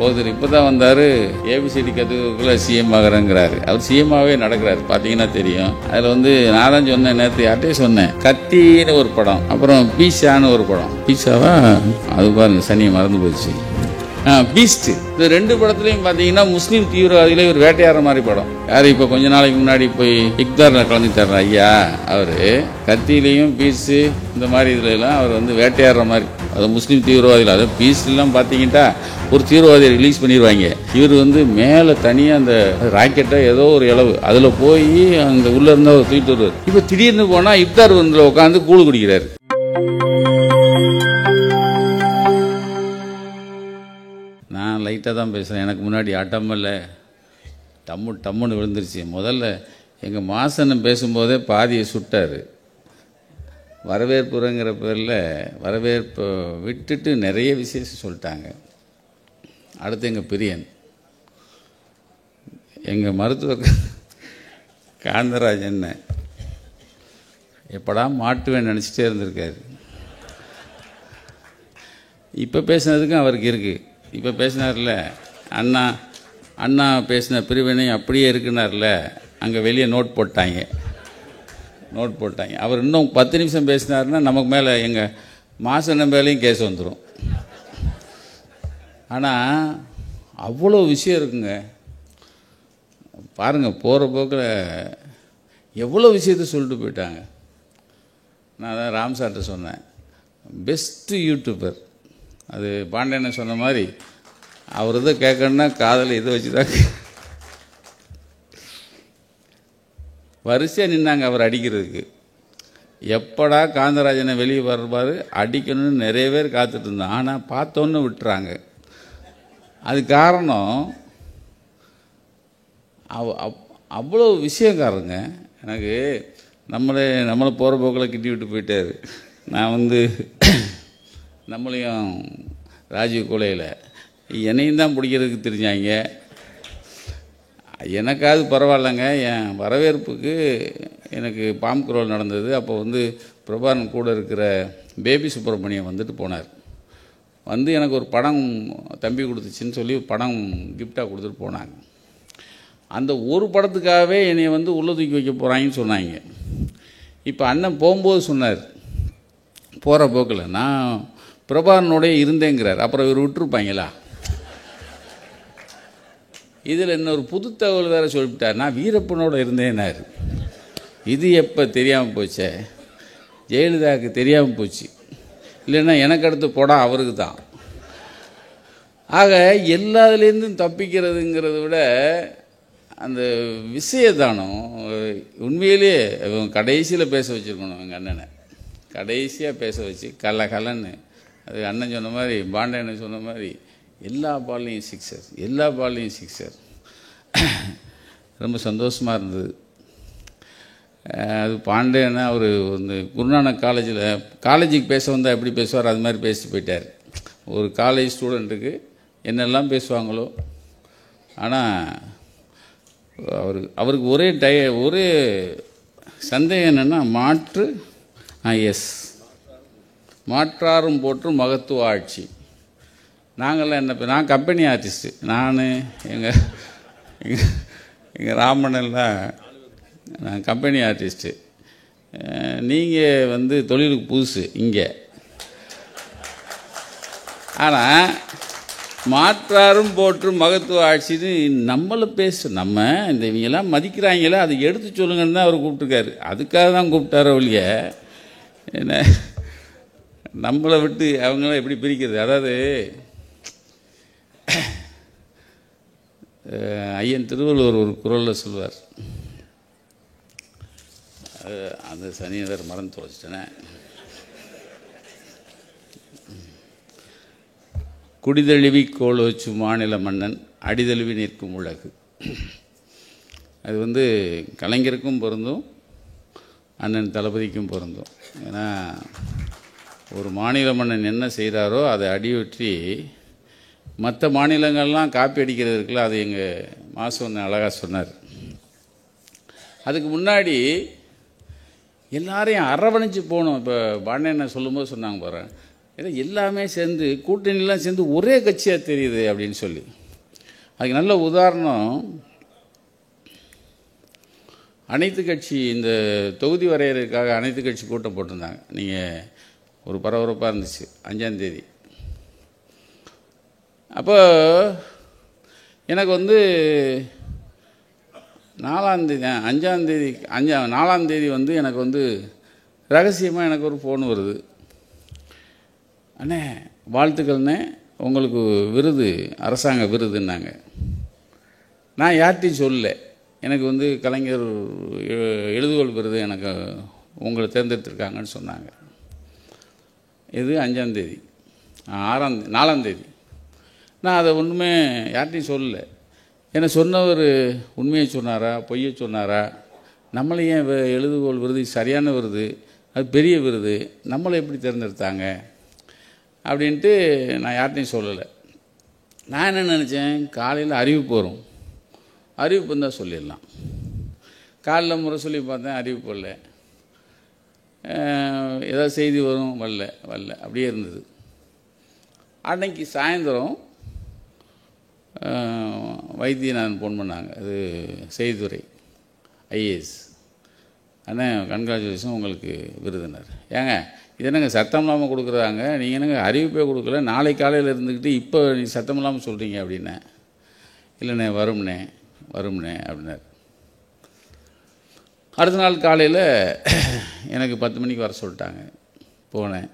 ஒருத்தர் இப்போ தான் வந்தார், ஏபிசிடி கற்றுக்குள்ள சிஎம் ஆகிறேங்கிறாரு. அவர் சிஎம்மாவே நடக்கிறாரு, பார்த்தீங்கன்னா தெரியும். அதில் வந்து நான் தான் சொன்னேன், நேற்று யார்ட்டே சொன்னேன், கத்தின்னு ஒரு படம், அப்புறம் பீஸான்னு ஒரு படம். பீஸாவா அது பாருங்க, சனியை மறந்து போச்சு. பீஸ்ட். இந்த ரெண்டு படத்துலையும் பார்த்தீங்கன்னா முஸ்லீம் தீவிரவாதிகளே ஒரு வேட்டையாடுற மாதிரி படம். யார் இப்போ கொஞ்ச நாளைக்கு முன்னாடி போய் இக்தாரில் கலந்துட்டார் ஐயா, அவர் கத்திலையும் பீஸு இந்த மாதிரி இதுல எல்லாம் அவர் வந்து வேட்டையாடுற மாதிரி. அது முஸ்லீம் தீவிரவாதிகள். அது பீஸ்லாம் பார்த்தீங்கன்னா ஒரு தீவிரவாதியை ரிலீஸ் பண்ணிடுவாங்க. இவர் வந்து மேலே தனியாக அந்த ராக்கெட்டை ஏதோ ஒரு இளவு அதில் போய் அந்த உள்ளே இருந்தால் அவர் தூக்கிட்டு வருவார். இப்போ திடீர்னு போனால் இப்தார் வந்து உட்காந்து கூழ் குடிக்கிறார். நான் லைட்டாக தான் பேசுகிறேன். எனக்கு முன்னாடி அட்டமில்ல டம்முன்னு விழுந்துருச்சு. முதல்ல எங்கள் மாசன்னு பேசும்போதே பாதியை சுட்டார். வரவேற்புங்கிற பேரில் வரவேற்பை விட்டுட்டு நிறைய விசேஷம் சொல்லிட்டாங்க. அடுத்து எங்கள் பிரியன், எங்கள் மருத்துவர் காந்தராஜ் என்ன எப்படா மாட்டுவேன் நினச்சிட்டே இருந்திருக்காரு. இப்போ பேசினதுக்கும் அவருக்கு இருக்குது. இப்போ பேசினார்ல அண்ணா பேசின பிரிவினை அப்படியே இருக்குனார்ல, அங்கே வெளியே நோட் போட்டாங்க. அவர் இன்னும் 10 நிமிஷம் பேசினார்னா நமக்கு மேலே எங்கள் மாசன மேலேயும் கேஸ் வந்துடும். ஆனால் அவ்வளோ விஷயம் இருக்குங்க பாருங்கள். போகிற போக்கில் எவ்வளோ விஷயத்தை சொல்லிட்டு போயிட்டாங்க. நான் தான் ராம் சார்ட்ட சொன்னேன், பெஸ்ட்டு யூடியூபர். அது பாண்டியனை சொன்ன மாதிரி அவர் இதை கேட்கணுன்னா காதலை இதை வச்சு தான் வரிசையாக நின்னாங்க அவர் அடிக்கிறதுக்கு. எப்படா காந்தராஜனை வெளியே வர்றாரு அடிக்கணும்னு நிறைய பேர் காத்துட்டு இருந்தான். ஆனால் பார்த்தோன்னு விட்டுறாங்க. அது காரணம் அவ்வளோ விஷயக்காரங்க. எனக்கு நம்மளை போகிற போக்கில் கிட்டி விட்டு போயிட்டார். நான் வந்து நம்மளையும் ராஜீவ் கொலையில் என்னையும் தான் பிடிக்கிறதுக்கு தெரிஞ்சாங்க. எனக்காவது பரவாயில்லைங்க. என் வரவேற்புக்கு எனக்கு பாம் குரோல் நடந்தது. அப்போ வந்து பிரபாகரன் கூட இருக்கிற பேபி சுப்பிரமணியம் வந்துட்டு போனார். வந்து எனக்கு ஒரு படம் தம்பி கொடுத்துச்சின்னு சொல்லி படம் கிஃப்டாக கொடுத்துட்டு போனாங்க. அந்த ஒரு படத்துக்காகவே என்னை வந்து உள்ளே தூக்கி வைக்க போகிறாங்கன்னு சொன்னாங்க. இப்போ அண்ணன் போகும்போது சொன்னார், போகிற போக்கில் நான் பிரபாகரனோடய இருந்தேங்கிறார். அப்புறம் இவர் விட்டுருப்பாங்களா? இதில் இன்னொரு புது தகவல் வேறு சொல்லிவிட்டார், நான் வீரப்பனோட இருந்தேன்னார். இது எப்போ தெரியாமல் போச்சே? ஜெயலலிதாவுக்கு தெரியாமல் போச்சு. இல்லைன்னா எனக்கு அடுத்து போடா அவருக்கு தான். ஆக எல்லாத்துலேருந்தும் தப்பிக்கிறதுங்கிறத விட அந்த விஷயத்தானம் உண்மையிலே கடைசியில் பேச வச்சுருக்கணும். எங்கள் அண்ணனை கடைசியாக பேச வச்சு கலன்னு. அது அண்ணன் சொன்ன மாதிரி, பாண்டியனை சொன்ன மாதிரி எல்லா பால்லையும் சிக்ஸர். ரொம்ப சந்தோஷமாக இருந்தது. அது பாண்டியனா அவர் வந்து குருநானக் காலேஜுக்கு பேச வந்தால் எப்படி பேசுவார் அது மாதிரி பேசிட்டு போயிட்டார். ஒரு காலேஜ் ஸ்டூடெண்ட்டுக்கு என்னெல்லாம் பேசுவாங்களோ. ஆனால் அவருக்கு ஒரே சந்தேகம் என்னென்னா மாற்றாரும் போற்றும் மகத்துவ ஆட்சி. நாங்கள்லாம் என்ன, நான் கம்பெனி ஆர்டிஸ்ட்டு. நான் எங்கள் ராமனெல்லாம் நான் கம்பெனி ஆர்டிஸ்ட்டு. நீங்கள் வந்து தொழிலுக்கு புதுசு இங்கே. ஆனால் மாற்றாரும் போற்றும் மகத்துவ ஆட்சின்னு நம்மளை நம்ம இந்த இவங்கெல்லாம் மதிக்கிறாங்களே அதை எடுத்து சொல்லுங்கன்னு தான் அவர் கூப்பிட்டுருக்காரு. அதுக்காக தான் கூப்பிட்டாரோ இல்லைய, என்ன நம்மளை விட்டு அவங்களாம் எப்படி பிரிக்கிறது? அதாவது ஐயன் திருவள்ளுவர் ஒரு குறளில் சொல்வார், அந்த சனியர் மறந்து தொலைச்சிட்டேனே. குடிதழுவி கோல் வச்சு மாநில மன்னன் அடிதழுவி நிற்கும் உலகு. அது வந்து கலைஞருக்கும் பொருந்தும், அண்ணன் தளபதிக்கும் பொருந்தும். ஏன்னா ஒரு மாநில மன்னன் என்ன செய்கிறாரோ அதை அடியொற்றி மற்ற மாநிலங்கள்லாம் காப்பி அடிக்கிறது இருக்குல்ல, அது எங்கள் மாசு அழகாக சொன்னார். அதுக்கு முன்னாடி எல்லாரையும் அரவணைச்சு போகணும். இப்போ பாண்டியனை சொல்லும்போது சொன்னாங்க பாரு, ஏதோ எல்லாமே சேர்ந்து கூட்டணிலாம் சேர்ந்து ஒரே கட்சியாக தெரியுது அப்படின்னு சொல்லி. அதுக்கு நல்ல உதாரணம், அனைத்து கட்சி இந்த தொகுதி வரையறதுக்காக அனைத்து கட்சி கூட்டம் போட்டிருந்தாங்க. நீங்கள் ஒரு பரபரப்பாக இருந்துச்சு 5ஆம் தேதி. அப்போ எனக்கு வந்து 4ஆம் தேதி 5ஆம் தேதி 4ஆம் தேதி வந்து எனக்கு வந்து ரகசியமாக எனக்கு ஒரு ஃபோன் வருது. அண்ணே வாழ்த்துக்கள்ண்ணே, உங்களுக்கு விருது, அரசாங்க விருதுன்னாங்க. நான் யார்கிட்டையும் சொல்லல. எனக்கு வந்து கலைஞர் எழுதுகோள் விருது எனக்கு உங்களை தேர்ந்தெடுத்திருக்காங்கன்னு சொன்னாங்க. இது 5ஆம் தேதி. 4ஆம் தேதி நான் அதை ஒன்றுமே யார்கிட்டையும் சொல்லல. என்னை சொன்னவர் உண்மையை சொன்னாரா பொய்யை சொன்னாரா, நம்மளை ஏன் எழுதுகோள் விருது சரியான விருது, அது பெரிய விருது, நம்மளை எப்படி தேர்ந்தெடுத்தாங்க அப்படின்ட்டு நான் யார்கிட்டையும் சொல்லலை. நான் என்ன நினச்சேன், காலையில் அறிவிப்பு வரும், அறிவிப்பு இருந்தால் சொல்லிடலாம். காலைல முறை சொல்லி பார்த்தேன், அறிவிப்பு வரல. ஏதாவது செய்தி வரும், வரல அப்படியே இருந்தது. அன்னைக்கு சாயந்தரம் வைத்தியநாதன் ஃபோன் பண்ணாங்க, அது செய்தித்துறை ஐஏஎஸ். அண்ணன் கன்க்ராச்சுலேஷன் உங்களுக்கு விருதுனார். ஏங்க இது என்னங்க சத்தம் இல்லாமல் கொடுக்குறாங்க, நீங்கள் என்னங்க அறிவிப்பே கொடுக்கல, நாளை காலையில் இருந்துக்கிட்டு இப்போ நீ சத்தம் இல்லாமல் சொல்கிறீங்க அப்படின்னேன். இல்லைண்ணே வரும்ண்ணே அப்படின்னார். அடுத்த நாள் காலையில் எனக்கு 10 மணிக்கு வர சொல்லிட்டாங்க. போனேன்.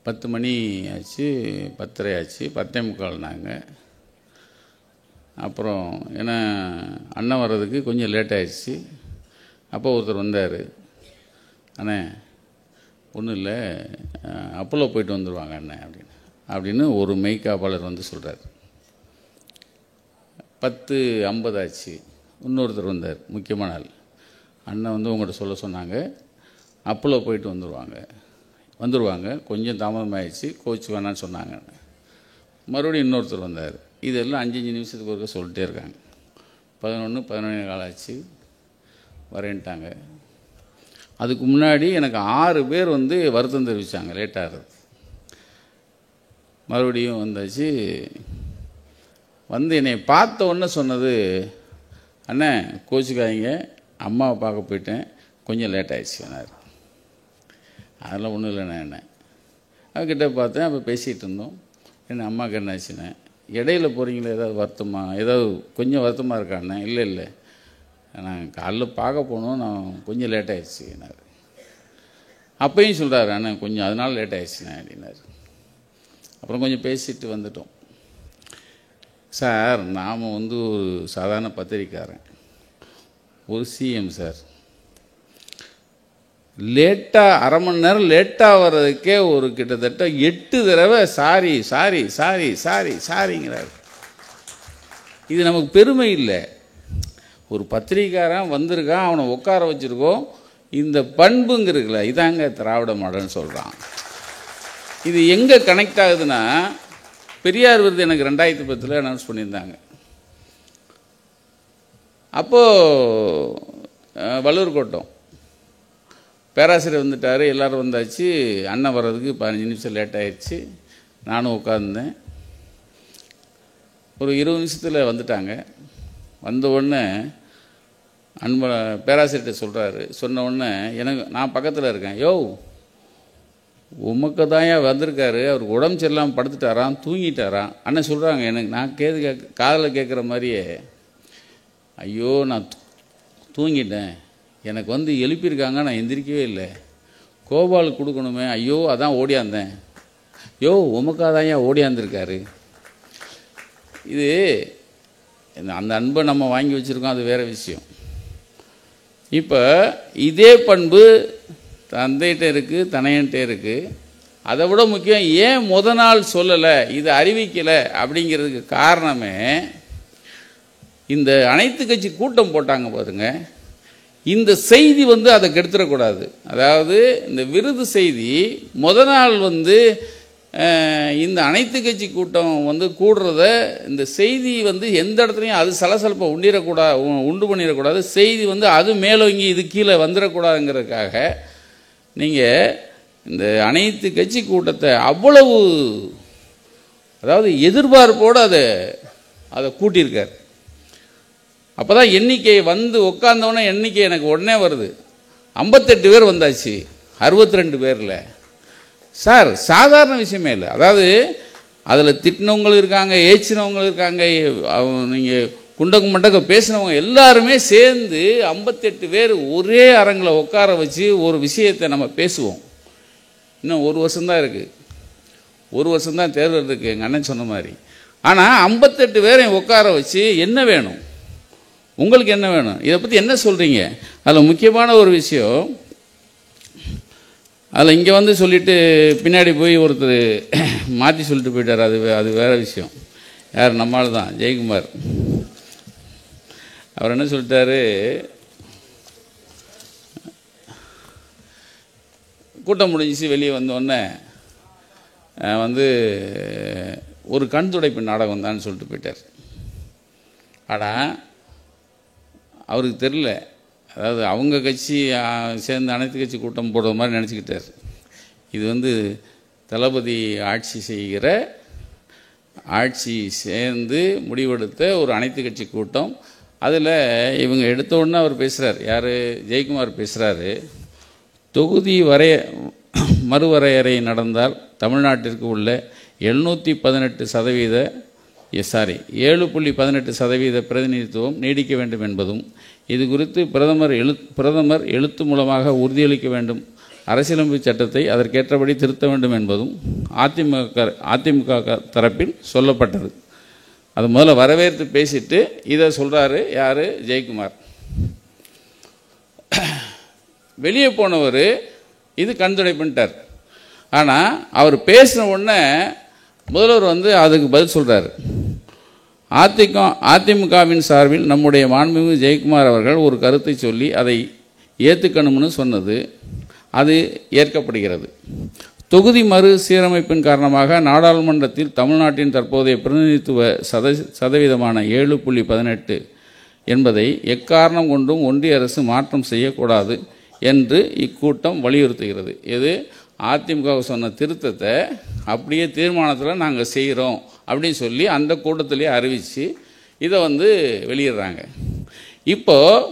10 மணி ஆச்சு, 10:30 ஆச்சு, 10:45 அப்புறம் ஏன்னா அண்ணன் வர்றதுக்கு கொஞ்சம் லேட் ஆகிடுச்சு. அப்போ ஒருத்தர் வந்தார். அண்ணே ஒன்றும் இல்லை, அப்போலோ போயிட்டு வந்துடுவாங்க அண்ணன் அப்படின்னு ஒரு மெய்காப்பாளர் வந்து சொல்கிறார். 10:50 ஆச்சு. இன்னொருத்தர் வந்தார், முக்கியமான ஆள். அண்ணன் வந்து உங்கள்கிட்ட சொல்ல சொன்னாங்க, அப்போலோ போயிட்டு வந்துடுவாங்க, கொஞ்சம் தாமதமாகிடுச்சு, கோச்சு வேணான்னு சொன்னாங்க. மறுபடியும் இன்னொருத்தர் வந்தார். இதெல்லாம் 5-5 நிமிஷத்துக்கு ஒருக்க சொல்லிட்டே இருக்காங்க. 11-11 ஆச்சு, வரேன்ட்டாங்க. அதுக்கு முன்னாடி எனக்கு 6 பேர் வந்து வருத்தம் தெரிவித்தாங்க லேட்டாகிறது. மறுபடியும் வந்தாச்சு. வந்து என்னை பார்த்த உடனே சொன்னது, அண்ணன் கோச்சுக்காதீங்க, அம்மாவை பார்க்க போயிட்டேன், கொஞ்சம் லேட் ஆகிடுச்சுனார். அதெல்லாம் ஒன்றும் இல்லைண்ணே. என்ன அவகிட்ட பார்த்தேன். அப்போ பேசிகிட்டு இருந்தோம். என்ன அம்மாவுக்கு என்ன ஆச்சுண்ணே, இடையில போகிறீங்களே, ஏதாவது வருத்தமா, ஏதாவது கொஞ்சம் வருத்தமாக இருக்காண்ணே. இல்லை நான் காலைல பார்க்க போனோம், நான் கொஞ்சம் லேட் ஆகிடுச்சுனார். அப்பையும் சொல்கிறாரு, அண்ணன் கொஞ்சம் அதனால லேட் ஆகிடுச்சுண்ணே அப்படின்னாரு. அப்புறம் கொஞ்சம் பேசிட்டு வந்துட்டோம். சார் நாம் வந்து ஒரு சாதாரண பத்திரிக்காரன், ஒரு சிஎம் சார், லேட்டாக அரை மணி நேரம் லேட்டாக வர்றதுக்கே ஒரு கிட்டத்தட்ட 8 தடவை சாரிங்கிறார். இது நமக்கு பெருமை இல்லை. ஒரு பத்திரிக்காரன் வந்திருக்கான், அவனை உட்கார வச்சுருக்கோம், இந்த பண்புங்கிறதுல இதாங்க திராவிட மாடல்னு சொல்கிறான். இது எங்கே கனெக்ட் ஆகுதுன்னா, பெரியார் விருது எனக்கு 2010 அனௌன்ஸ் பண்ணியிருந்தாங்க. அப்போது வள்ளூர் கோட்டம் பேராசிரியர் வந்துட்டார், எல்லோரும் வந்தாச்சு. அண்ணன் வர்றதுக்கு 15 நிமிஷம் லேட் ஆகிடுச்சு. நானும் உட்கார்ந்தேன். ஒரு 20 நிமிஷத்தில் வந்துட்டாங்க. வந்த உடனே பேராசிரியர்கிட்ட சொல்கிறாரு. சொன்ன உடனே நான் பக்கத்தில் இருக்கேன். யோ உமக்கு தான் வந்திருக்காரு, அவருக்கு உடம்பு சரியில்லாமல் படுத்துட்டாராம், தூங்கிட்டாராம். அண்ணன் சொல்கிறாங்க. எனக்கு நான் காதில் கேட்குற மாதிரியே, ஐயோ நான் தூங்கிட்டேன், எனக்கு வந்து எழுப்பியிருக்காங்க, நான் எந்திரிக்கவே இல்லை, கோபால் கொடுக்கணுமே, ஐயோ அதான் ஓடியாந்தேன். யோ உமக்காதான் ஓடியாந்துருக்காரு. இது அந்த அன்பை நம்ம வாங்கி வச்சுருக்கோம், அது வேறு விஷயம். இப்போ இதே பண்பு தந்தைகிட்ட இருக்குது, தனையன்ட்டே இருக்குது. அதை விட முக்கியம், ஏன் முத நாள் சொல்லலை, இது அறிவிக்கலை அப்படிங்கிறதுக்கு காரணமே, இந்த அனைத்து கட்சி கூட்டம் போட்டாங்க பாருங்க, இந்த செய்தி வந்து அதை கெடுத்துடக்கூடாது. அதாவது இந்த விருது செய்தி முத நாள் வந்து இந்த அனைத்து கட்சி கூட்டம் வந்து கூடுறத, இந்த செய்தி வந்து எந்த இடத்துலையும் அது சலசலப்பை உண்டு பண்ணிடக்கூடாது. செய்தி வந்து அது மேலோங்கி இது கீழே வந்துடக்கூடாதுங்கிறதுக்காக நீங்கள் இந்த அனைத்து கட்சி கூட்டத்தை அவ்வளவு, அதாவது எதிர்பார்ப்போடு அதை கூட்டியிருக்கார். அப்போ தான் எண்ணிக்கை வந்து உட்கார்ந்தவொடனே எண்ணிக்கை எனக்கு உடனே வருது. 58 பேர் வந்தாச்சு 62 பேரில். சார் சாதாரண விஷயமே இல்லை. அதாவது அதில் திட்டினவங்களும் இருக்காங்க, ஏச்சினவங்களும் இருக்காங்க, நீங்கள் குண்டக்கு மண்டக்க பேசினவங்க எல்லாருமே சேர்ந்து 58 பேர் ஒரே அரங்கில் உட்கார வச்சு ஒரு விஷயத்தை நம்ம பேசுவோம். இன்னும் 1 வருஷம்தான் இருக்குது, 1 வருஷம்தான் தேர்தல் இருக்குது எங்கள் அண்ணன் சொன்ன மாதிரி. ஆனால் 58 பேரையும் உட்கார வச்சு என்ன வேணும், உங்களுக்கு என்ன வேணும், இதை பற்றி என்ன சொல்கிறீங்க? அதில் முக்கியமான ஒரு விஷயம், அதில் இங்கே வந்து சொல்லிவிட்டு பின்னாடி போய் ஒருத்தர் மாற்றி சொல்லிட்டு போயிட்டார். அது வேறு விஷயம். யார்? நம்மால் தான், ஜெயக்குமார். அவர் என்ன சொல்லிட்டாரு, கூட்டம் முடிஞ்சிச்சு வெளியே வந்தோடனே வந்து ஒரு கண் துடைப்பு நாடகம் தான் சொல்லிட்டு போயிட்டார். ஆனால் அவருக்கு தெரியல, அதாவது அவங்க கட்சி சேர்ந்து அனைத்து கட்சி கூட்டம் போடுற மாதிரி நினச்சிக்கிட்டார். இது வந்து தளபதி ஆட்சி சேர்ந்து முடிவெடுத்த ஒரு அனைத்து கட்சி கூட்டம். அதில் இவங்க எடுத்த உடனே அவர் பேசுகிறார், யார்? ஜெயக்குமார் பேசுகிறாரு, தொகுதி மறுவரையறை நடந்தால் தமிழ்நாட்டிற்கு உள்ள 7.18% பிரதிநிதித்துவம் நீடிக்க வேண்டும் என்பதும், இது குறித்து பிரதமர் எழுத்து மூலமாக உறுதியளிக்க வேண்டும், அரசியலமைப்பு சட்டத்தை அதற்கேற்றபடி திருத்த வேண்டும் என்பதும் அதிமுக தரப்பில் சொல்லப்பட்டது. அது முதல்ல வரவேற்று பேசிட்டு இதை சொல்கிறாரு யார்? ஜெயக்குமார். வெளியே போனவர் இது கண்துடைப்புன்ட்டார். ஆனால் அவர் பேசின உடனே முதல்வர் வந்து அதுக்கு பதில் சொல்கிறார். அதிமுகவின் சார்பில் நம்முடைய மாண்புமிகு ஜெயக்குமார் அவர்கள் ஒரு கருத்தை சொல்லி அதை ஏற்றுக்கணும்னு சொன்னது, அது ஏற்கப்படுகிறது. தொகுதி மறு சீரமைப்பின் காரணமாக நாடாளுமன்றத்தில் தமிழ்நாட்டின் தற்போதைய பிரதிநிதித்துவ சதவீதமான 7.18 என்பதை எக்காரணம் கொண்டும் ஒன்றிய அரசு மாற்றம் செய்யக்கூடாது என்று இக்கூட்டம் வலியுறுத்துகிறது. இது அதிமுக சொன்ன திருத்தத்தை அப்படியே தீர்மானத்தில் நாங்கள் செய்கிறோம் அப்படின்னு சொல்லி அந்த கூட்டத்திலே அறிவித்து இதை வந்து வெளியிடுறாங்க. இப்போது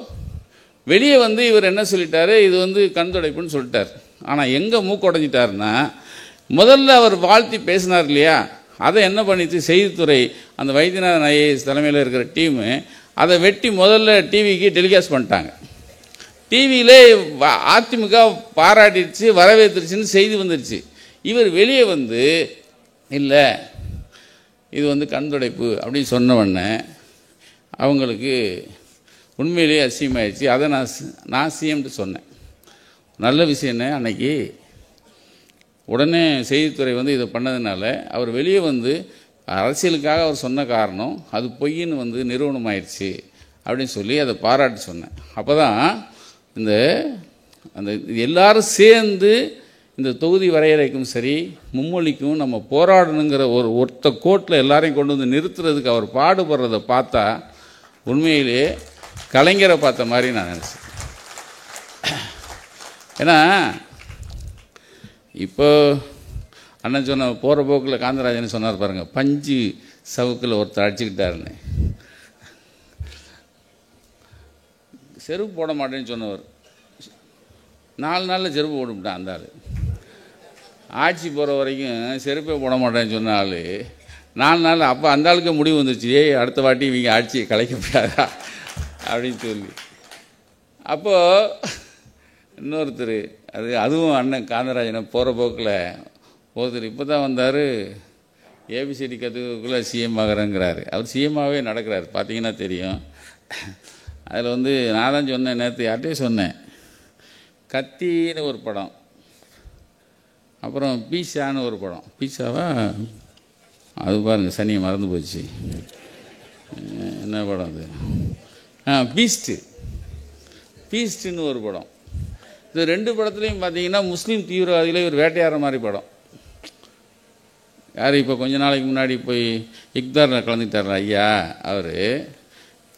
வெளியே வந்து இவர் என்ன சொல்லிட்டாரு, இது வந்து கண்துடைப்புன்னு சொல்லிட்டார். ஆனால் எங்கே மூக்கொடைஞ்சிட்டாருன்னா, முதல்ல அவர் வாழ்த்தி பேசினார் இல்லையா, அதை என்ன பண்ணிச்சு செய்தித்துறை, அந்த வைத்தியநாதன் ஐஏஎஸ் தலைமையில் இருக்கிற டீமு அதை வெட்டி முதல்ல டிவிக்கு டெலிகாஸ்ட் பண்ணிட்டாங்க. டிவியிலே அதிமுக பாராட்டிடுச்சு, வரவேற்றுருச்சுன்னு செய்தி வந்துடுச்சு. இவர் வெளியே வந்து இல்லை இது வந்து கண்துடைப்பு அப்படின்னு சொன்ன உடனே அவங்களுக்கு உண்மையிலேயே அசிங்கமாயிடுச்சு. அதை நான் சிஎம்ட்டு சொன்னேன். நல்ல விஷயம் என்ன, அன்னைக்கு உடனே செய்தித்துறை வந்து இதை பண்ணதுனால அவர் வெளியே வந்து அரசியலுக்காக அவர் சொன்ன காரணம் அது பொய்ன்னு வந்து நிறுவனமாயிடுச்சு அப்படின்னு சொல்லி அதை பாராட்டி சொன்னேன். அப்போ தான் அந்த எல்லாரும் சேர்ந்து இந்த தொகுதி வரையறைக்கும் சரி மும்மொழிக்கும் நம்ம போராடணுங்கிற ஒருத்த கோட்டில் எல்லாரையும் கொண்டு வந்து நிறுத்துறதுக்கு அவர் பாடுபடுறதை பார்த்தா உண்மையிலேயே கலைஞரை பார்த்த மாதிரி நான் நினச்சேன். ஏன்னா இப்போ அண்ணன் சொன்ன போகிற போக்கில் காந்தராஜன் சொன்னார் பாருங்கள், பஞ்சு சவுக்கில் ஒருத்தர் அடிச்சுக்கிட்டாருன்னு. செருப்பு போட மாட்டேன்னு சொன்னவர் 4 நாளில் செருப்பு போட்டுவிட்டான். அந்த ஆள் ஆட்சி போகிற வரைக்கும் செருப்பே போட மாட்டேன்னு சொன்ன ஆள் 4 நாள். அப்போ அந்த ஆளுக்கு முடிவு வந்துருச்சு, அடுத்த வாட்டி இவங்க ஆட்சியை கலைக்க முடியாதா அப்படின்னு சொல்லி. அப்போது இன்னொருத்தர் அதுவும் அண்ணன் காந்தராஜனை போகிற போக்கில் ஒருத்தர் இப்போ தான் வந்தார், ஏபிசிடி கற்றுக்குள்ளே சிஎம் ஆகிறேங்கிறாரு. அவர் சிஎம்மாகவே நடக்கிறார், பார்த்தீங்கன்னா தெரியும். அதில் வந்து நான் தான் சொன்னேன், நேற்று யார்கிட்டே சொன்னேன், கத்தின்னு ஒரு படம், அப்புறம் பீஸான்னு ஒரு படம். பீஸாவா அது பாருங்கள், சனியை மறந்து போச்சு, என்ன படம் அது? பீஸ்ட்டுன்னு ஒரு படம். இது 2 படத்துலையும் பார்த்தீங்கன்னா முஸ்லீம் தீவிரவாதிகளே ஒரு வேட்டையாடுற மாதிரி படம். யார் இப்போ கொஞ்ச நாளைக்கு முன்னாடி போய் இக்தாரில் கலந்துக்கிட்டார் ஐயா, அவர்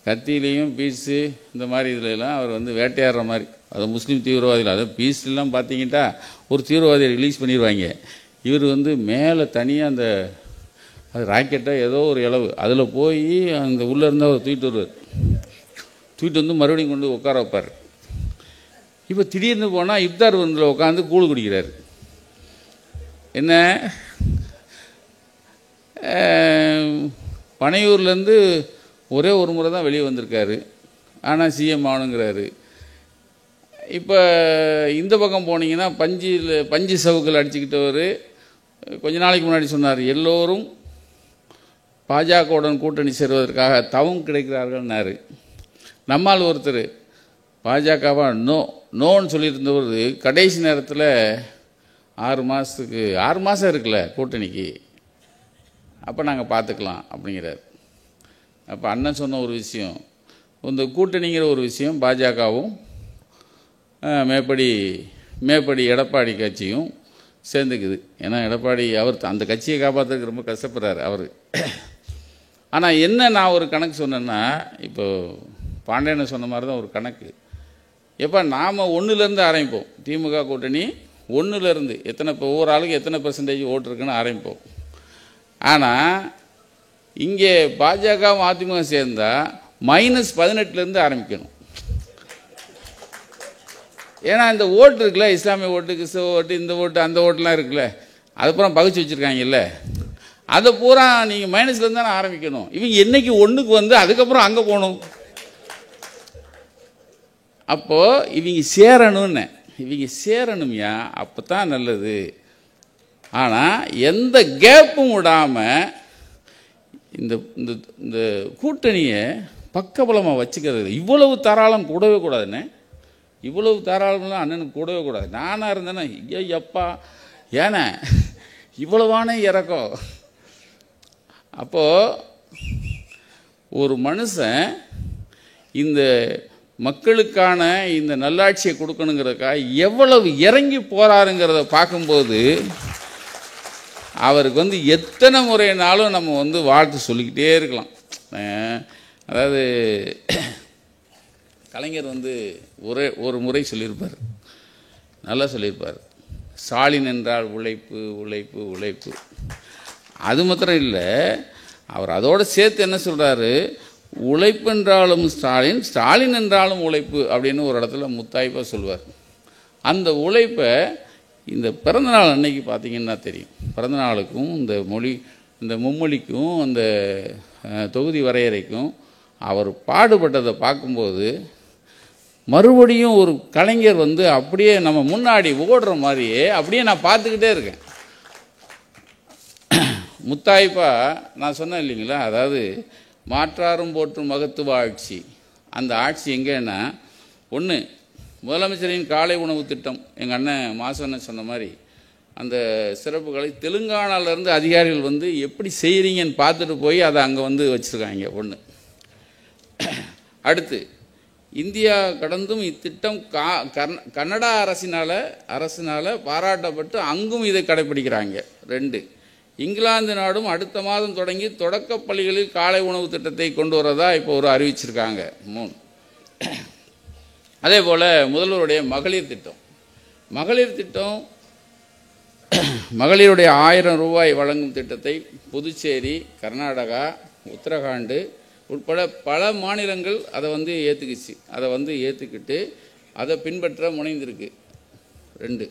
கத்தியிலையும் பீஸு இந்த மாதிரி இதுலலாம் அவர் வந்து வேட்டையாடுற மாதிரி, அது முஸ்லீம் தீவிரவாதிகள். அது பீஸ்லாம் பார்த்தீங்கன்னா ஒரு தீவிரவாதியை ரிலீஸ் பண்ணிடுவாங்க. இவர் வந்து மேலே தனியாக அந்த அது ராக்கெட்டாக ஏதோ ஒரு இளவு அதில் போய் அந்த உள்ளே இருந்தால் அவர் தூக்கிட்டு வருவார். தூக்கிட்டு வந்து மறுபடியும் கொண்டு உட்கார வைப்பார். இப்போ திடீர்னு போனால் இஃப்தார் விருந்தில் உட்காந்து கூழ் குடிக்கிறார். என்ன பனையூர்லேருந்து ஒரே ஒரு முறை தான் வெளியே வந்திருக்காரு, ஆனால் சிஎம் ஆகணுங்கிறாரு. இப்போ இந்த பக்கம் போனீங்கன்னா பஞ்சு சவுக்கள் அடிச்சுக்கிட்டவர் கொஞ்ச நாளைக்கு முன்னாடி சொன்னார், எல்லோரும் பாஜகவுடன் கூட்டணி சேருவதற்காக தவம் கிடைக்கிறார்கள்னாரு. நம்மால் ஒருத்தர் பாஜகவா நோன்னு சொல்லியிருந்தவர் கடைசி நேரத்தில் 6 மாதம் இருக்குல்ல கூட்டணிக்கு, அப்போ நாங்கள் பார்த்துக்கலாம் அப்படிங்கிறார். அப்போ அண்ணன் சொன்ன ஒரு விஷயம், இந்த கூட்டணிங்கிற ஒரு விஷயம் பாஜகவும் மேப்படி எடப்பாடி கட்சியும் சேர்ந்துக்குது. ஏன்னா எடப்பாடி அவர் அந்த கட்சியை காப்பாற்றுறதுக்கு ரொம்ப கஷ்டப்படுறாரு அவர். ஆனால் என்ன நான் ஒரு கணக்கு சொன்னேன்னா, இப்போ பாண்டியனை சொன்ன மாதிரி தான் ஒரு கணக்கு. எப்போ நாம் 1லேருந்து ஆரம்பிப்போம், திமுக கூட்டணி 1லேருந்து எத்தனை, இப்போ ஒவ்வொரு ஆளுக்கு எத்தனை % ஓட்டு இருக்குன்னு ஆரம்பிப்போம். ஆனால் இங்கே பாஜக அதிமுக சேர்ந்தால் -18லேருந்து ஆரம்பிக்கணும். ஏன்னா இந்த ஓட்டு இருக்குல்ல, இஸ்லாமிய ஓட்டு, கிறிஸ்தவ ஓட்டு, இந்த ஓட்டு அந்த ஓட்டுலாம் இருக்குல்ல, அதுக்கப்புறம் பகிச்சு வச்சுருக்காங்கல்ல, அதை பூரா நீங்கள் மைனஸ்லேருந்து தானே ஆரம்பிக்கணும். இவங்க என்னைக்கு 1க்கு வந்து அதுக்கப்புறம் அங்கே போகணும். அப்போது இவங்க சேரணும்யா, அப்போ தான் நல்லது. ஆனால் எந்த கேப்பும் விடாமல் இந்த கூட்டணியை பக்கபலமாக வச்சுக்கிறது. இவ்வளவு தாராளம் கூடவே கூடாதுண்ணே, இவ்வளவு தாராளம்லாம் அண்ணனுக்கு கூடவே கூடாது. நானாக இருந்தேன்னா ஐயப்பா ஏன்னா இவ்வளவானே இறக்கம். அப்போது ஒரு மனுஷன் இந்த மக்களுக்கான இந்த நல்லாட்சியை கொடுக்கணுங்கிறதுக்காக எவ்வளவு இறங்கி போகிறாருங்கிறத பார்க்கும்போது அவருக்கு வந்து எத்தனை முறைனாலும் நம்ம வந்து வாழ்த்து சொல்லிக்கிட்டே இருக்கலாம். அதாவது கலைஞர் வந்து ஒரு முறை சொல்லியிருப்பார், நல்லா சொல்லியிருப்பார், ஸ்டாலின் என்றால் உழைப்பு உழைப்பு உழைப்பு. அது மாத்திரம் இல்லை, அவர் அதோடு சேர்த்து என்ன சொல்கிறாரு, உழைப்பு என்றாலும் ஸ்டாலின், ஸ்டாலின் என்றாலும் உழைப்பு அப்படின்னு ஒரு இடத்துல முத்தாய்ப்பாக சொல்லுவார். அந்த உழைப்பை இந்த பிறந்தநாள் அன்னைக்கு பார்த்தீங்கன்னா தெரியும். பிறந்தநாளுக்கும் இந்த மும்மொழிக்கும் அந்த தொகுதி வரையறைக்கும் அவர் பாடுபட்டதை பார்க்கும்போது மறுபடியும் ஒரு கலைஞர் வந்து அப்படியே நம்ம முன்னாடி ஓடுற மாதிரியே அப்படியே நான் பார்த்துக்கிட்டே இருக்கேன். முத்தாய்ப்பா நான் சொன்னேன் இல்லைங்களா, அதாவது மாற்றாரும் போற்றும் மகத்துவ ஆட்சி. அந்த ஆட்சி எங்கேன்னா, ஒன்று முதலமைச்சரின் காலை உணவு திட்டம், எங்கள் அண்ணன் மாசண்ணன் சொன்ன மாதிரி அந்த சிறப்புகளை தெலுங்கானாவிலேருந்து அதிகாரிகள் வந்து எப்படி செய்கிறீங்கன்னு பார்த்துட்டு போய் அதை அங்கே வந்து வச்சுருக்காங்க. ஒன்று. அடுத்து இந்தியா கடந்தும் இத்திட்டம் கன்னடா அரசினால் பாராட்டப்பட்டு அங்கும் இதை கடைப்பிடிக்கிறாங்க. 2. இங்கிலாந்து நாடும் அடுத்த மாதம் தொடங்கி தொடக்க பள்ளிகளில் காலை உணவு திட்டத்தை கொண்டு வரதா இப்போ ஒரு அறிவிச்சிருக்காங்க. 3. அதே போல் முதல்வருடைய மகளிர் திட்டம் மகளிருடைய 1000 ரூபாய் வழங்கும் திட்டத்தை புதுச்சேரி, கர்நாடகா, உத்தரகாண்டு உட்பட பல மாநிலங்கள் அதை வந்து ஏற்றுக்குச்சு. அதை வந்து ஏற்றுக்கிட்டு அதை பின்பற்ற முனைந்திருக்கு. 2.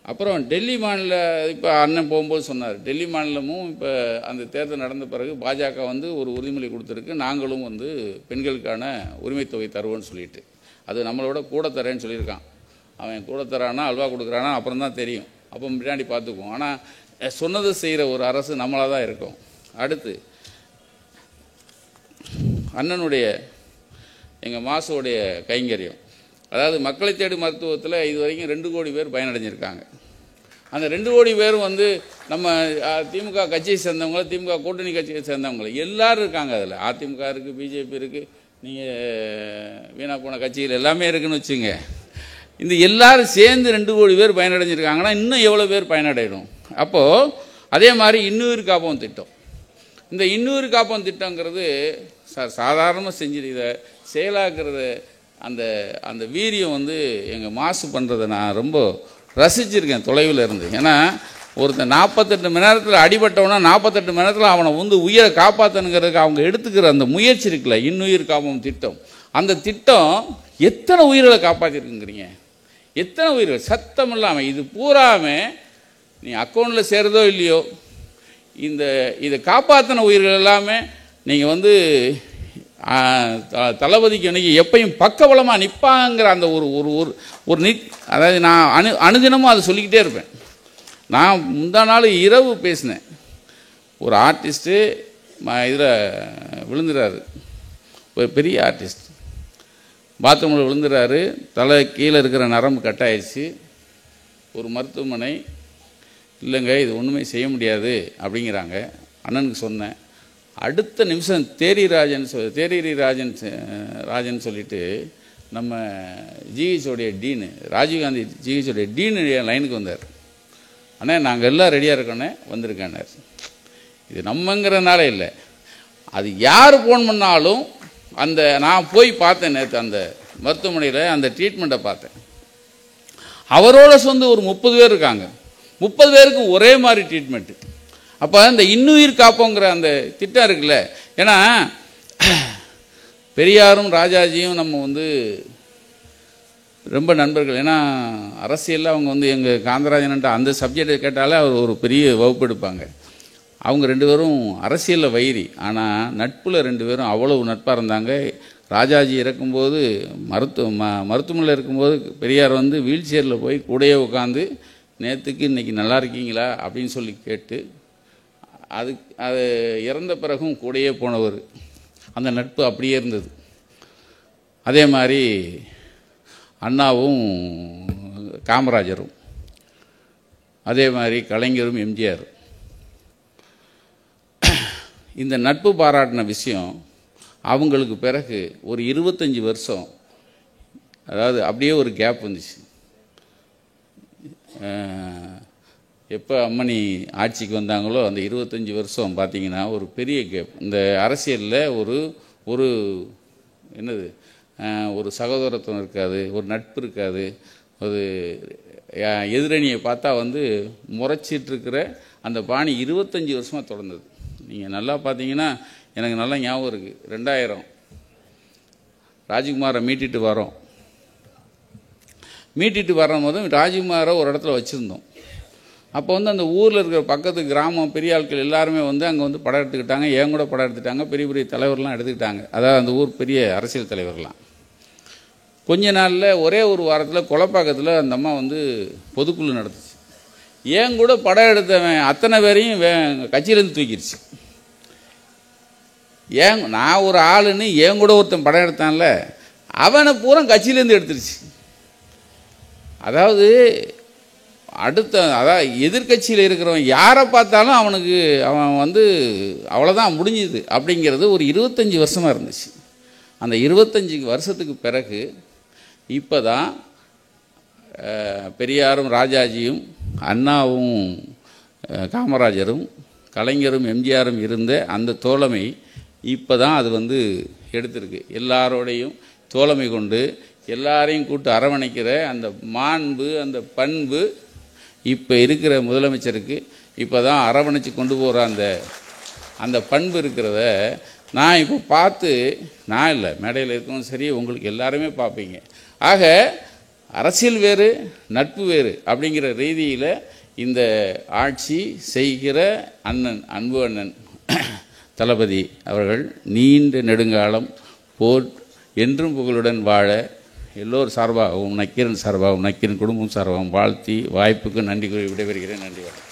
அப்புறம் டெல்லி மாநில, இப்போ அண்ணன் போகும்போது சொன்னார், டெல்லி மாநிலமும் இப்போ அந்த தேர்தல் நடந்த பிறகு பாஜக வந்து ஒரு உறுதிமொழி கொடுத்துருக்கு, நாங்களும் வந்து பெண்களுக்கான உரிமை தொகை தருவோன்னு சொல்லிட்டு, அது நம்மளோட கூட தரேன்னு சொல்லியிருக்கான். அவன் கூட தரானா அல்வா கொடுக்குறானா அப்புறம் தான் தெரியும், அப்போ பின்னாடி பார்த்துக்குவோம். ஆனால் சொன்னது செய்கிற ஒரு அரசு நம்மளாக தான் இருக்கும். அடுத்து அண்ணனுடைய எங்கள் மாசுடைய கைங்கரியம், அதாவது மக்களை தேடி மருத்துவத்தில் இது வரைக்கும் 2 கோடி பேர் பயனடைஞ்சிருக்காங்க. அந்த 2 கோடி பேரும் வந்து நம்ம திமுக கட்சியை சேர்ந்தவங்கள, திமுக கூட்டணி கட்சியை சேர்ந்தவங்கள எல்லாரும் இருக்காங்க. அதில் அதிமுக இருக்குது, பிஜேபி இருக்குது, நீங்கள் வீணா போன கட்சிகள் எல்லாமே இருக்குதுன்னு வச்சுங்க. இந்த எல்லாரும் சேர்ந்து 2 கோடி பேர் பயனடைஞ்சிருக்காங்கன்னா இன்னும் எவ்வளோ பேர் பயனடையணும்? அப்போது அதே மாதிரி இன்னுயிர் காப்போம் திட்டம், இந்த இன்னுயிர் காப்போம் திட்டங்கிறது சாதாரணமாக செஞ்சு இதை செயலாக்குறது அந்த அந்த வீரியம் வந்து எங்கள் மாசு பண்ணுறதை நான் ரொம்ப ரசிச்சிருக்கேன் தொலைவில் இருந்து. ஏன்னா ஒருத்தன் 48 மணி நேரத்தில் அடிபட்டவனா 48 மணி நேரத்தில் அவனை வந்து உயிரை காப்பாற்றணுங்கிறதுக்கு அவங்க எடுத்துக்கிற அந்த முயற்சி இருக்குல்ல, இன்னுயிர் காப்போம் திட்டம். அந்த திட்டம் எத்தனை உயிர்களை காப்பாற்றிருக்குங்கிறீங்க, எத்தனை உயிர்கள் சத்தம் இல்லாமல். இது பூராமே நீ அக்கௌண்ட்டில் சேருதோ இல்லையோ, இதை காப்பாற்றின உயிர்கள் எல்லாமே நீங்கள் வந்து தளபதிக்கு அன்றைக்கி எப்பையும் பக்கபலமாக நிற்பாங்கிற அந்த ஒரு ஒரு ஒரு அதாவது நான் அனுதினமும் அதை சொல்லிக்கிட்டே இருப்பேன். நான் முந்தா நாள் இரவு பேசினேன். ஒரு ஆர்டிஸ்ட்டு இதில் விழுந்துறாரு, ஒரு பெரிய ஆர்டிஸ்ட் பாத்ரூமில் விழுந்துறாரு, தலை கீழே இருக்கிற நரம்பு கட்டாயிடுச்சு. ஒரு மருத்துவமனை இல்லைங்க இது ஒன்றுமே செய்ய முடியாது அப்படிங்கிறாங்க. அண்ணனுக்கு சொன்னேன். அடுத்த நிமிஷம் தேரி ராஜன் சொல்லிட்டு நம்ம ஜிஹெச்சோடைய டீனு, ராஜீவ்காந்தி ஜிஹெச்சோடைய டீனு லைனுக்கு வந்தார். அண்ணே நாங்கள் எல்லாம் ரெடியாக இருக்கோன்னே வந்திருக்கேன்னார். இது நம்மங்கிறனால இல்லை, அது யார் ஃபோன் பண்ணாலும் அந்த நான் போய் பார்த்தேன் நேற்று அந்த மருத்துவமனையில் அந்த ட்ரீட்மெண்ட்டை பார்த்தேன். அவரோட சொந்த ஒரு 30 பேர் இருக்காங்க, 30 பேருக்கு ஒரே மாதிரி ட்ரீட்மெண்ட்டு. அப்போ இந்த இன்னுயிர் காப்போங்கிற அந்த திட்டம் இருக்குல்ல, ஏன்னா பெரியாரும் ராஜாஜியும் நம்ம வந்து ரொம்ப நண்பர்கள். ஏன்னா அரசியலில் அவங்க வந்து எங்கள் காந்தராஜன்ட்ட அந்த சப்ஜெக்டை கேட்டாலே அவர் ஒரு பெரிய வகுப்பு எடுப்பாங்க. அவங்க 2 பேரும் அரசியலில் வைரி, ஆனால் நட்பில் 2 பேரும் அவ்வளவு நட்பாக இருந்தாங்க. ராஜாஜி இறக்கும்போது மருத்துவமனையில் இருக்கும்போது பெரியார் வந்து வீல் சேரில் போய் கூடையே உட்காந்து நேற்றுக்கு இன்றைக்கி நல்லா இருக்கீங்களா அப்படின்னு சொல்லி கேட்டு அது இறந்த பிறகும் கூடையே போனவர். அந்த நட்பு அப்படியே இருந்தது. அதே மாதிரி அண்ணாவும் காமராஜரும், அதே மாதிரி கலைஞரும் எம்ஜிஆர். இந்த நட்பு பாராட்டின விஷயம் அவங்களுக்கு பிறகு ஒரு 25 வருஷம், அதாவது அப்படியே ஒரு கேப் வந்துச்சு. எப்போ அம்மணி ஆட்சிக்கு வந்தாங்களோ அந்த 25 வருஷம் பார்த்திங்கன்னா ஒரு பெரிய கேப். இந்த அரசியலில் ஒரு என்னது ஒரு சகோதரத்துவம் இருக்காது, ஒரு நட்பு இருக்காது. ஒரு எதிரணியை பார்த்தா வந்து முறைச்சிட்ருக்கிற அந்த பாணி 25 வருஷமாக தொடர்ந்தது. நீங்கள் நல்லா பார்த்தீங்கன்னா எனக்கு நல்லா ஞாபகம் இருக்குது. 2000 ராஜ்குமாரை மீட்டிட்டு வரோம். மீட்டிட்டு வரும்போது ராஜ்குமாரை ஒரு இடத்துல வச்சுருந்தோம். அப்போ வந்து அந்த ஊரில் இருக்கிற பக்கத்து கிராமம் பெரிய ஆட்கள் எல்லாருமே வந்து அங்கே வந்து படம் எடுத்துக்கிட்டாங்க. ஏன் கூட படம் எடுத்துட்டாங்க, பெரிய பெரிய தலைவர்லாம் எடுத்துக்கிட்டாங்க. அதாவது அந்த ஊர் பெரிய அரசியல் தலைவர்லாம். கொஞ்ச நாளில் ஒரே ஒரு வாரத்தில் கொலப்பாக்கத்தில் அந்த அம்மா வந்து பொதுக்குழு நடத்துச்சு. ஏன் கூட படம் எடுத்தவன் அத்தனை பேரையும் கட்சியிலேருந்து தூக்கிடுச்சு. நான் ஒரு ஆளுன்னு ஏன் கூட ஒருத்தன் படம் எடுத்தான்ல அவனை பூரா கட்சியிலேருந்து எடுத்துருச்சு. அதாவது அதாவது எதிர்கட்சியில் இருக்கிறவன் யாரை பார்த்தாலும் அவன் வந்து அவ்வளோதான் முடிஞ்சுது அப்படிங்கிறது ஒரு 25 வருஷமாக இருந்துச்சு. அந்த 25 வருஷத்துக்கு பிறகு இப்போ தான் பெரியாரும் ராஜாஜியும் அண்ணாவும் காமராஜரும் கலைஞரும் எம்ஜிஆரும் இருந்த அந்த தோழமை இப்போ தான் அது வந்து எடுத்திருக்கு. எல்லாரோடையும் தோழமை கொண்டு எல்லாரையும் கூட்டு அரவணைக்கிற அந்த மாண்பு அந்த பண்பு இப்போ இருக்கிற முதலமைச்சருக்கு இப்போ தான் அரவணைச்சு கொண்டு போகிற அந்த பண்பு இருக்கிறத நான் இப்போ பார்த்து, நான் இல்லை மேடையில் இருக்கவும் சரி உங்களுக்கு எல்லாருமே பார்ப்பீங்க. ஆக அரசியல் வேறு நட்பு வேறு அப்படிங்கிற ரீதியில் இந்த ஆட்சி செய்கிற அன்பு அண்ணன் தளபதி அவர்கள் நீண்ட நெடுங்காலம் போர் என்றும் புகழுடன் வாழ எல்லோரும் சார்பாகவும் நக்கீரன் சார்பாகவும் நக்கீரன் குடும்பம் சார்பாகவும் வாழ்த்தி வாய்ப்புக்கு நன்றி கூறி விடைபெறுகிறேன். நன்றி வணக்கம்.